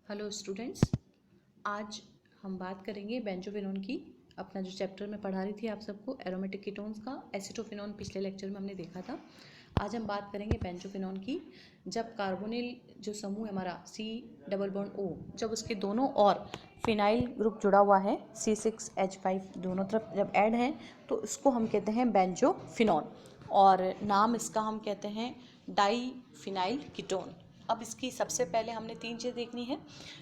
Hello students, आज हम बात करेंगे बेंजोफिनोन की। अपना जो चैप्टर में पढ़ा रही थी आप सबको एरोमेटिक कीटोन्स का एसीटोफिनोन पिछले लेक्चर में हमने देखा था। आज हम बात करेंगे बेंजोफिनोन की। जब कार्बोनिल जो समूह है हमारा C डबल बॉन्ड O, जब उसके दोनों और फिनाइल ग्रुप जुड़ा हुआ है C6H5 दोनों तरफ जब ऐड है तो इसको हम कहते हैं बेंजोफिनोन, और नाम इसका हम कहते हैं डाई फिनाइल कीटोन। अब इसकी सबसे पहले हमने तीन चीज़ देखनी है।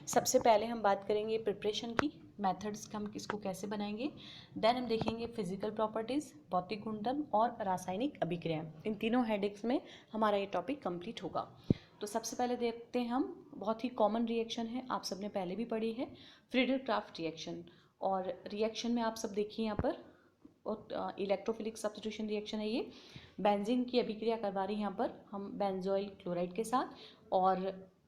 सबसे पहले हम बात करेंगे प्रिपरेशन की, मेथड्स हम इसको कैसे बनाएंगे। देन हम देखेंगे फिजिकल प्रॉपर्टीज़, भौतिक गुणधर्म और रासायनिक अभिक्रियाएं। इन तीनों हेडिक्स में हमारा ये टॉपिक कंप्लीट होगा। तो सबसे पहले देखते हैं हम, बहुत ही कॉमन रिएक्शन है, आप सबने पहले भी पढ़ी है, फ्रीडल-क्राफ्ट रिएक्शन। और रिएक्शन में आप सब देखिए यहाँ पर इलेक्ट्रोफिलिक सब्स्टिट्यूशन रिएक्शन है ये। बेंजीन की अभिक्रिया करवा रही हैं यहाँ पर हम बेंजोइल क्लोराइड के साथ, और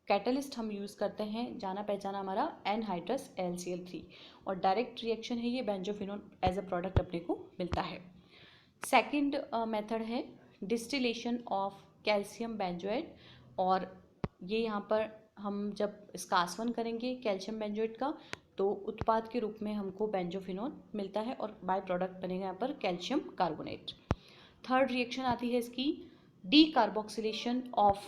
कैटलिस्ट हम यूज़ करते हैं जाना पहचाना हमारा एनहाइड्रस LCl3, और डायरेक्ट रिएक्शन है ये, बेंजोफिनोन एज अ प्रोडक्ट अपने को मिलता है। सेकंड मेथड है डिस्टिलेशन ऑफ कैल्शियम बेंजोएट, और ये यहाँ पर हम जब इसका आसवन करेंगे कैल्शियम बेंजोएट का तो उत्पाद के रूप में हमको बेंजोफिनोन मिलता है और बाय प्रोडक्ट बनेगा यहाँ पर कैल्शियम कार्बोनेट। थर्ड रिएक्शन आती है इसकी decarboxylation of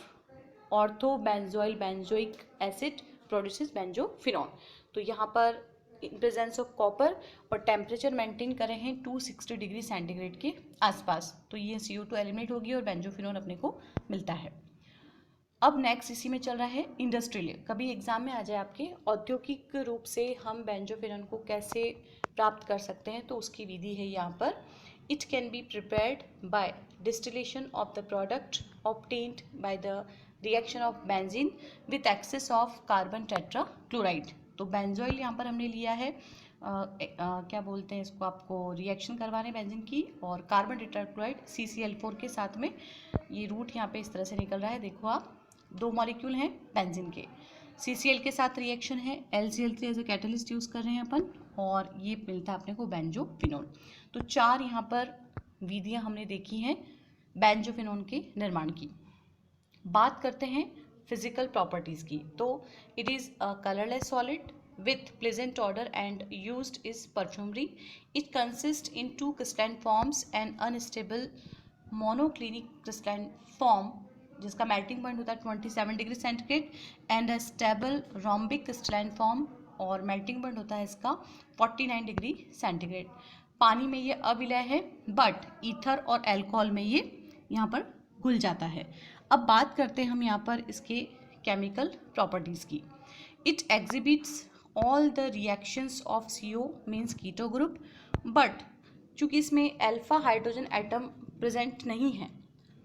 ortho benzoyl benzoic acid produces benzophenone. तो यहाँ पर इन प्रेजेंस ऑफ कॉपर और टेम्परेचर मेंटेन करें हैं 260 डिग्री सेंटीग्रेड के आसपास, तो ये CO2 एलिमिनेट होगी और बेंजोफिनोन अपने को मिलता है। अब नेक्स्ट इसी में चल रहा है इंडस्ट्रियल, कभी एग्जाम में आ जाए आपके, औद्योगिक रूप से हम बेंजोफिनोन को कैसे प्राप्त कर सकते हैं, तो उसकी विधि है यहाँ पर। It can be prepared by distillation of the product obtained by the reaction of benzene with access of carbon tetra chloride. तो बेंजोइल यहाँ पर हमने लिया है, क्या बोलते हैं इसको, आपको रिएक्शन करवा रहे हैं बेंजीन की और कार्बन टेट्राक्लोराइड CCl4 के साथ में। ये रूट यहाँ पे इस तरह से निकल रहा है, देखो आप, दो मॉलिक्यूल हैं बेंजीन के, CCl के साथ रिएक्शन है, LCl3 as a catalyst use कर रहे हैं अपन, और ये मिलता है अपने को बेंजोफिनोन। तो चार यहाँ पर विधियाँ हमने देखी हैं बेंजोफिनोन के निर्माण की। बात करते हैं फिजिकल प्रॉपर्टीज़ की, तो it is a colourless solid with pleasant odor and used is perfumery. It consists in two crystalline forms, an unstable monoclinic crystalline form जिसका मेल्टिंग पॉइंट होता है 27 degree centigrade, and a stable rhombic crystalline form, और melting point होता है इसका 49 degree centigrade. पानी में ये अविलय है, बट ईथर और अल्कोहल में ये यहाँ पर घुल जाता है। अब बात करते हैं हम यहाँ पर इसके केमिकल प्रॉपर्टीज़ की। It exhibits all the reactions of CO means keto group, but चूँकि इसमें अल्फा हाइड्रोजन एटम प्रेजेंट नहीं है,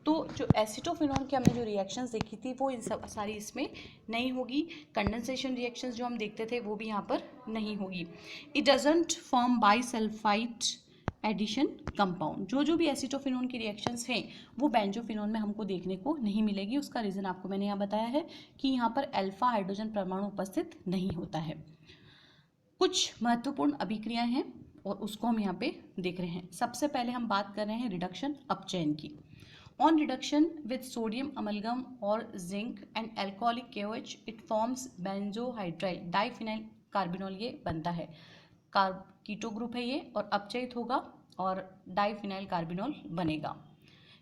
तो जो एसिटोफिनोन की हमने जो रिएक्शंस देखी थी वो इन सब सारी इसमें नहीं होगी। कंडेंसेशन रिएक्शंस जो हम देखते थे वो भी यहाँ पर नहीं होगी। It doesn't form bisulphide addition compound. जो भी एसिटोफिनोन की रिएक्शंस हैं वो बेंजोफिनोन में हमको देखने को नहीं मिलेगी। उसका रीज़न आपको मैंने यहाँ बताया है कि यहाँ पर अल्फा हाइड्रोजन परमाणु उपस्थित नहीं होता है। कुछ महत्वपूर्ण अभिक्रियाएं हैं और उसको हम यहाँ पे देख रहे हैं। सबसे पहले हम बात कर रहे हैं रिडक्शन अपचयन की। On reduction with sodium amalgam और zinc and alcoholic KOH it forms benzohydryl diphenyl carbinol, ये बनता है, कीटो ग्रुप है ये, और अपचयित होगा और डाइफिनाइल कार्बिनोल बनेगा।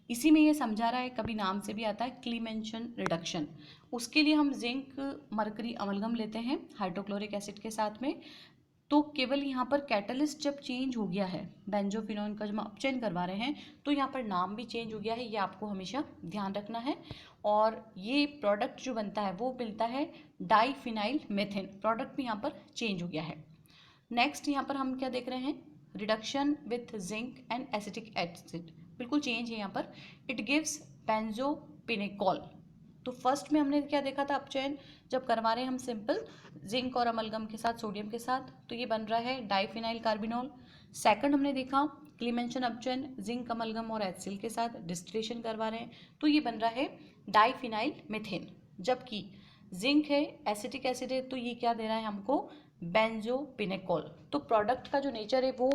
इसी में ये समझा रहा है, कभी नाम से भी आता है क्लीमेंशन रिडक्शन। उसके लिए हम जिंक मरकरी अमलगम लेते हैं हाइड्रोक्लोरिक एसिड के साथ में। तो केवल यहाँ पर कैटलिस्ट जब चेंज हो गया है, बेंजोफिनोन का जब हम अपचयन करवा रहे हैं तो यहाँ पर नाम भी चेंज हो गया है, ये आपको हमेशा ध्यान रखना है। और ये प्रोडक्ट जो बनता है वो मिलता है डाइफिनाइल मेथेन, प्रोडक्ट भी यहाँ पर चेंज हो गया है। नेक्स्ट यहाँ पर हम क्या देख रहे हैं, reduction with zinc and acetic acid, बिल्कुल चेंज है यहाँ पर। It gives benzopinacol. तो फर्स्ट में हमने क्या देखा था, अपचयन जब करवा रहे हैं हम सिंपल जिंक और अमलगम के साथ, सोडियम के साथ, तो ये बन रहा है डाइफिनाइल कार्बिनोल। सेकंड हमने देखा क्लीमेंशन अपचयन जिंक अमलगम और HCl के साथ डिस्टिलेशन करवा रहे हैं, तो ये बन रहा है डाइफिनाइल मेथेन। जबकि जिंक है, एसिटिक एसिड है, तो ये क्या दे रहा है हमको, बेंजोपिनेकॉल। तो प्रोडक्ट का जो नेचर है वो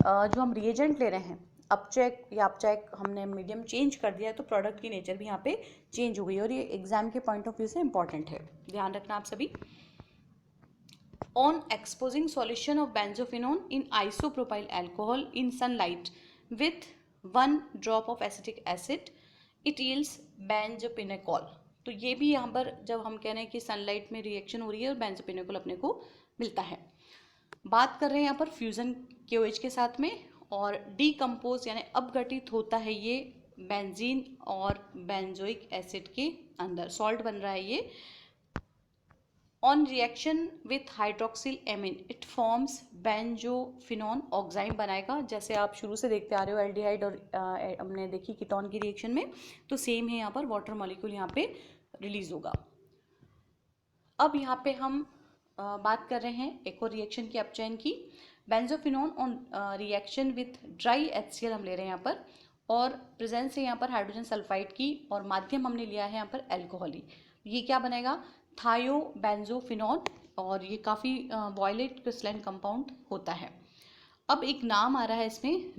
जो हम रिएजेंट ले रहे हैं, अपचयक या अपचयक हमने मीडियम चेंज कर दिया है, तो प्रोडक्ट की नेचर भी यहाँ पे चेंज हो गई, और ये एग्जाम के पॉइंट ऑफ व्यू से इंपॉर्टेंट है, ध्यान रखना आप सभी। On exposing solution of benzophenone in isopropyl alcohol in sunlight with 1 drop of acetic acid, it yields benzopenacol. तो ये भी यहाँ पर जब हम कह रहे हैं कि सनलाइट में रिएक्शन हो रही है और बेंजोपेनाकोल अपने को मिलता है। बात कर रहे हैं यहाँ पर फ्यूजन KOH के साथ में, और डीकम्पोज यानी अपघटित होता है ये बेंजीन और बेंजोइक एसिड के अंदर, सॉल्ट बन रहा है ये। On reaction with hydroxyl amine it forms benzophenone oxide बनाएगा। जैसे आप शुरू से देखते आ रहे हो एल्डिहाइड और हमने देखी कीटोन की रिएक्शन में, तो सेम है यहाँ पर वाटर मॉलिक्यूल यहाँ पे रिलीज होगा। अब यहाँ पे हम बात कर रहे हैं एक और रिएक्शन की अपचयन की। Benzophenone on reaction with dry HCl हम ले रहे हैं यहाँ पर, और प्रेजेंस है यहाँ पर हाइड्रोजन सल्फाइड की, और माध्यम हमने लिया है यहाँ पर अल्कोहली। ये क्या बनेगा, थायोबेंजोफिनोन, और ये काफ़ी वॉयलेट क्रिस्टलाइन कंपाउंड होता है। अब एक नाम आ रहा है इसमें,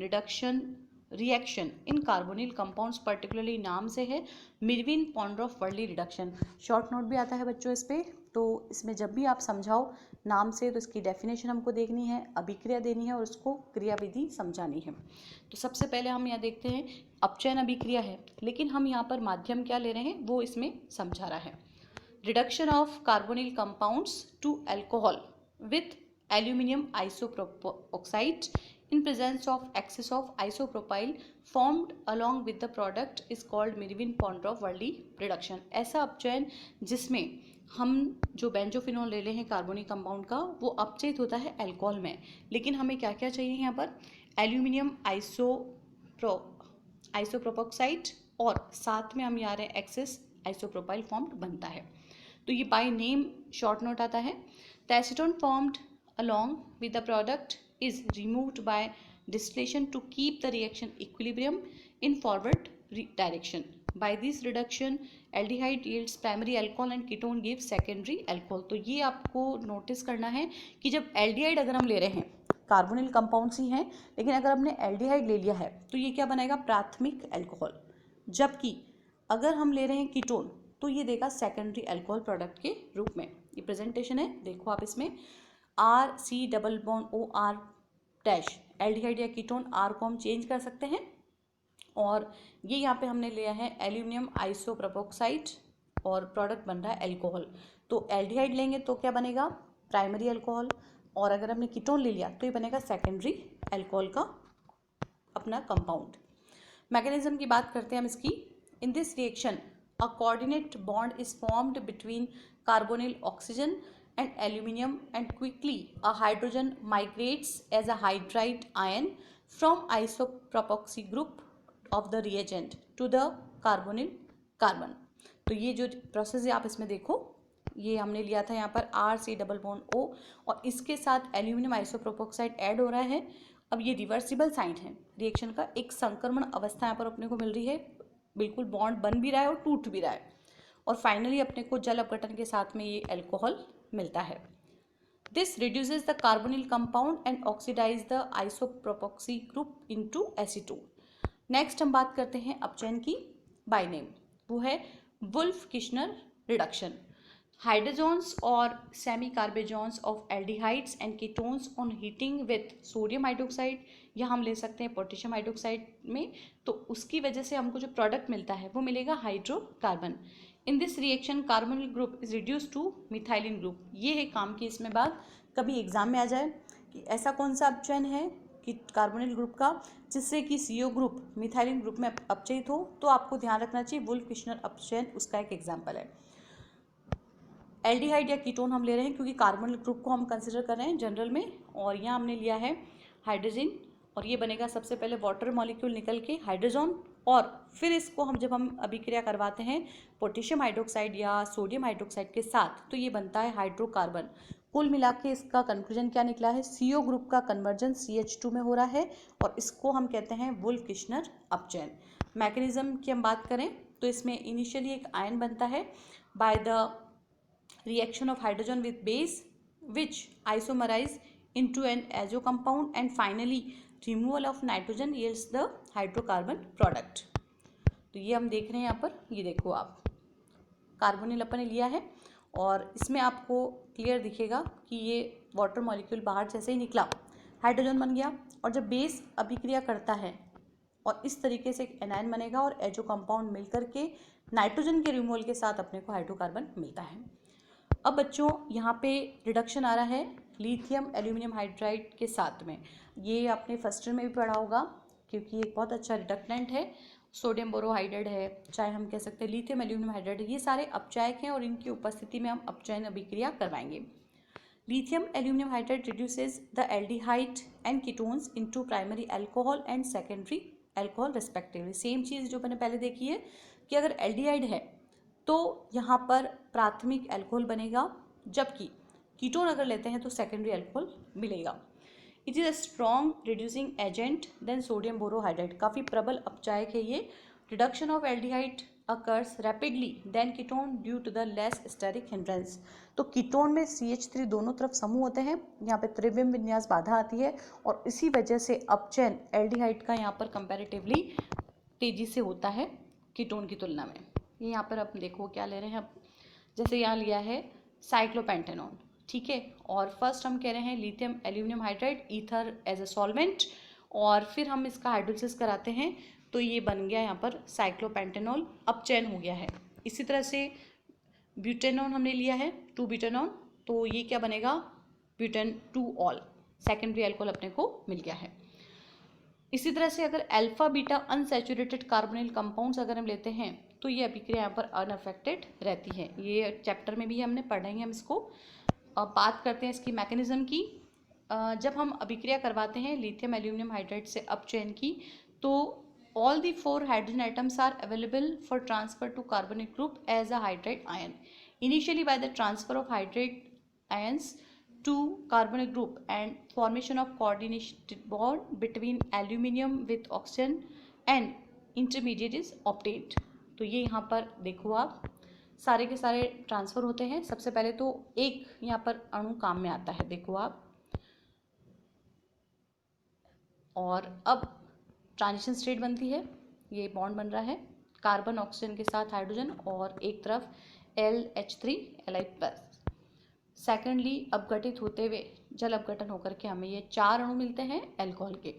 reaction in carbonyl compounds, particularly नाम से है मिरविन पॉन्ड्रोफ वर्ली रिडक्शन। शॉर्ट नोट भी आता है बच्चों इस पर, तो इसमें जब भी आप समझाओ नाम से तो इसकी डेफिनेशन हमको देखनी है, अभिक्रिया देनी है और उसको क्रियाविधि समझानी है। तो सबसे पहले हम यहाँ देखते हैं अपचयन अभिक्रिया है, लेकिन हम यहाँ पर माध्यम क्या ले रहे हैं वो इसमें समझा रहा है। Reduction of carbonyl compounds to alcohol with aluminium isopropoxide in presence of excess of isopropyl formed along with the product is called Mirwin-Pondorf-Verdy reduction। ऐसा अपचयन जिसमें हम जो बेंजोफिनोल ले रहे हैं कार्बोनिक कंपाउंड का, वो अपचयित होता है अल्कोहल में, लेकिन हमें क्या क्या चाहिए यहाँ पर, एल्यूमिनियम आइसोप्रोपोक्साइड और साथ में हम यहाँ रहे एक्सेस आइसोप्रोपाइल फॉर्म्ड बनता है। तो ये बाय नेम शॉर्ट नोट आता है। The acetone formed along with the product is removed by distillation to keep the reaction equilibrium in forward direction. By this reduction aldehyde yields primary alcohol and ketone gives secondary alcohol। तो ये आपको notice करना है कि जब aldehyde अगर हम ले रहे हैं, कार्बोनिल कंपाउंड्स ही हैं, लेकिन अगर हमने एल्डिहाइड ले लिया है तो ये क्या बनाएगा, प्राथमिक अल्कोहल, जबकि अगर हम ले रहे हैं कीटोन तो ये देगा सेकेंडरी अल्कोहल प्रोडक्ट के रूप में। ये प्रेजेंटेशन है, देखो आप इसमें RC⋯OR डैश, एल्डिहाइड या कीटोन R को हम चेंज कर सकते हैं, और ये यहाँ पे हमने लिया है एल्यूमिनियम आइसोप्रोपोक्साइड और प्रोडक्ट बन रहा है अल्कोहल। तो एल्डिहाइड लेंगे तो क्या बनेगा, प्राइमरी अल्कोहल, और अगर हमने कीटोन ले लिया तो ये बनेगा सेकेंडरी अल्कोहल का अपना कंपाउंड। मैकेनिज्म की बात करते हैं हम इसकी। इन this reaction a coordinate bond is formed between carbonyl oxygen and aluminium, and quickly a hydrogen migrates as a hydride ion from isopropoxy group of the reagent to the carbonyl carbon। तो ये जो process है आप इसमें देखो, ये हमने लिया था यहाँ पर RC⋯O और इसके साथ एल्यूमिनियम आइसोप्रोपोक्साइड ऐड हो रहा है। अब ये रिवर्सिबल साइन है रिएक्शन का, एक संक्रमण अवस्था यहाँ पर अपने को मिल रही है, बिल्कुल बॉन्ड बन भी रहा है और टूट भी रहा है, और फाइनली अपने को जल अपघटन के साथ में ये अल्कोहल मिलता है। This reduces the carbonyl compound and oxidises the isopropoxy group into acetone. Next हम बात करते हैं अपचयन की बाय नेम, वो है वुल्फ-किश्नर रिडक्शन। हाइड्रोजोन्स और semicarbazones of aldehydes and ketones on heating with sodium hydroxide, या हम ले सकते हैं पोटेशियम हाइड्रोक्साइड में, तो उसकी वजह से हमको जो प्रोडक्ट मिलता है वो मिलेगा hydrocarbon. In this reaction carbonyl group is reduce to methylene group. ये है काम की इसमें बात, कभी एग्जाम में आ जाए कि ऐसा कौन सा अपचयन है कि कार्बोनिल ग्रुप का जिससे कि CO ग्रुप मिथाइलिन ग्रुप में अपचयित हो, तो आपको ध्यान रखना चाहिए वुल्फ-किश्नर अपचयन उसका एक एग्जाम्पल है। एल्डिहाइड या कीटोन हम ले रहे हैं क्योंकि कार्बोनिल ग्रुप को हम कंसिडर कर रहे हैं जनरल में, और यहाँ हमने लिया है हाइड्रोजन, और ये बनेगा सबसे पहले वाटर मॉलिक्यूल निकल के हाइड्रोजन, और फिर इसको हम जब हम अभिक्रिया करवाते हैं पोटेशियम हाइड्रोक्साइड या सोडियम हाइड्रोक्साइड के साथ तो ये बनता है हाइड्रोकार्बन। कुल मिला के इसका कंक्लूजन क्या निकला है, CO ग्रुप का कन्वर्जन CH2 में हो रहा है, और इसको हम कहते हैं वुल्फ-किश्नर अपचयन। मैकेनिज्म की हम बात करें तो इसमें इनिशियली एक आयन बनता है by the reaction of hydrogen with base which isomerise into an azo compound, and finally removal of nitrogen yields the hydrocarbon product। तो ये हम देख रहे हैं यहाँ पर, ये देखो आप कार्बोनिल अपन ने लिया है और इसमें आपको क्लियर दिखेगा कि ये वाटर मॉलिक्यूल बाहर जैसे ही निकला हाइड्रोजन बन गया, और जब बेस अभिक्रिया करता है और इस तरीके से एक एनायन बनेगा और एचओ कंपाउंड मिल करके नाइट्रोजन के रिमूवल के साथ अपने को हाइड्रोकार्बन मिलता है। अब बच्चों यहाँ पे रिडक्शन आ रहा है लिथियम एल्यूमिनियम हाइड्राइड के साथ में। ये आपने फर्स्ट ईयर में भी पढ़ा होगा क्योंकि एक बहुत अच्छा रिडक्टेंट है। सोडियम बोरोहाइड्राइड है, चाहे हम कह सकते हैं लिथियम एल्यूमिनियम हाइड्राइड, ये सारे अपचायक हैं और इनकी उपस्थिति में हम अपचयन अभिक्रिया करवाएंगे। Lithium aluminium hydride reduces the aldehyde and ketones into primary alcohol and secondary alcohol respectively। Same चीज़ जो मैंने पहले देखी है कि अगर एल्डिहाइड है तो यहाँ पर प्राथमिक अल्कोहल बनेगा, जबकि कीटोन अगर लेते हैं तो सेकेंडरी अल्कोहल मिलेगा। It is a strong reducing agent then sodium borohydride. काफ़ी प्रबल अपचायक है ये। Reduction of aldehyde occurs rapidly then ketone due to the less steric hindrance. तो कीटोन में CH3 दोनों तरफ समूह होते हैं, यहाँ पे त्रिविम विन्यास बाधा आती है और इसी वजह से अपचयन एल्डिहाइड का यहाँ पर कंपैरेटिवली तेजी से होता है कीटोन की तुलना में। ये यहाँ पर आप देखो क्या ले रहे हैं, अब जैसे यहाँ लिया है साइक्लोपेंटेनॉन, ठीक है, और फर्स्ट हम कह रहे हैं lithium aluminium hydride ether as a solvent, और फिर हम इसका हाइड्रोलिसिस कराते हैं तो ये बन गया यहाँ पर साइक्लोपेंटेनॉल, अपचयन हो गया है। इसी तरह से ब्यूटेनॉन हमने लिया है 2 ब्यूटेनॉन, तो ये क्या बनेगा ब्यूटेन 2 ऑल, सेकेंडरी अल्कोहल अपने को मिल गया है। इसी तरह से अगर alpha beta unsaturated carbonyl compounds अगर हम लेते हैं तो ये अभिक्रिया यहाँ पर अनअफेक्टेड रहती है। ये चैप्टर में भी हमने पढ़ेंगे हम इसको। अब बात करते हैं इसकी मैकेनिज्म की। जब हम अभिक्रिया करवाते हैं लिथियम एल्यूमिनियम हाइड्राइड से अपचयन की, तो all the 4 hydrogen atoms are available for transfer to carbonyl group as a hydride ion. Initially by the transfer of hydride ions to carbonyl group and formation of coordinated bond between aluminium with oxygen and intermediate is obtained. तो ये यहाँ पर देखो आप सारे के सारे transfer होते हैं। सबसे पहले तो एक यहाँ पर अणु काम में आता है, देखो आप, और अब ट्रांजिशन स्टेट बनती है, ये बॉन्ड बन रहा है कार्बन ऑक्सीजन के साथ हाइड्रोजन और एक तरफ LH3 Li+। सेकेंडली अपघटित होते हुए जल अपघटन होकर के हमें ये 4 अणु मिलते हैं अल्कोहल के।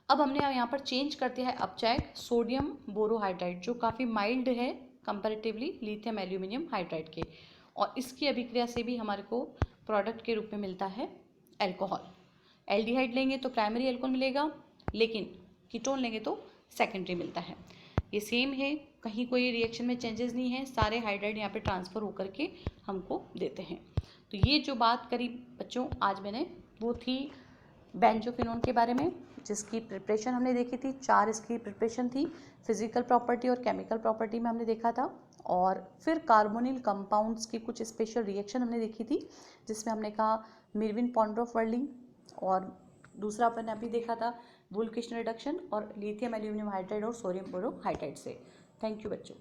अब हमने यहाँ पर चेंज कर दिया है अपचायक सोडियम बोरोहाइड्राइड, जो काफ़ी माइल्ड है कंपैरेटिवली लिथियम एल्यूमिनियम हाइड्राइड के, और इसकी अभिक्रिया से भी हमारे को प्रोडक्ट के रूप में मिलता है अल्कोहल। एल्डिहाइड लेंगे तो प्राइमरी अल्कोहल मिलेगा, लेकिन कीटोन लेंगे तो सेकेंडरी मिलता है। ये सेम है, कहीं कोई रिएक्शन में चेंजेस नहीं है, सारे हाइड्राइड यहाँ पे ट्रांसफ़र होकर के हमको देते हैं। तो ये जो बात करी बच्चों आज मैंने, वो थी बेंजोफिनोन के बारे में, जिसकी प्रिपरेशन हमने देखी थी। 4 इसकी प्रिपरेशन थी, फिजिकल प्रॉपर्टी और केमिकल प्रॉपर्टी में हमने देखा था, और फिर कार्बोनिल कंपाउंड्स की कुछ स्पेशल रिएक्शन हमने देखी थी, जिसमें हमने कहा मिर्विन पॉन्ड्रोफ वर्लिंग, और दूसरा अपन ने अभी देखा था वुल्किशन रिडक्शन और लिथियम एल्यूमिनियम हाइड्राइड और सोडियम बोरोहाइड्राइड से। थैंक यू बच्चों।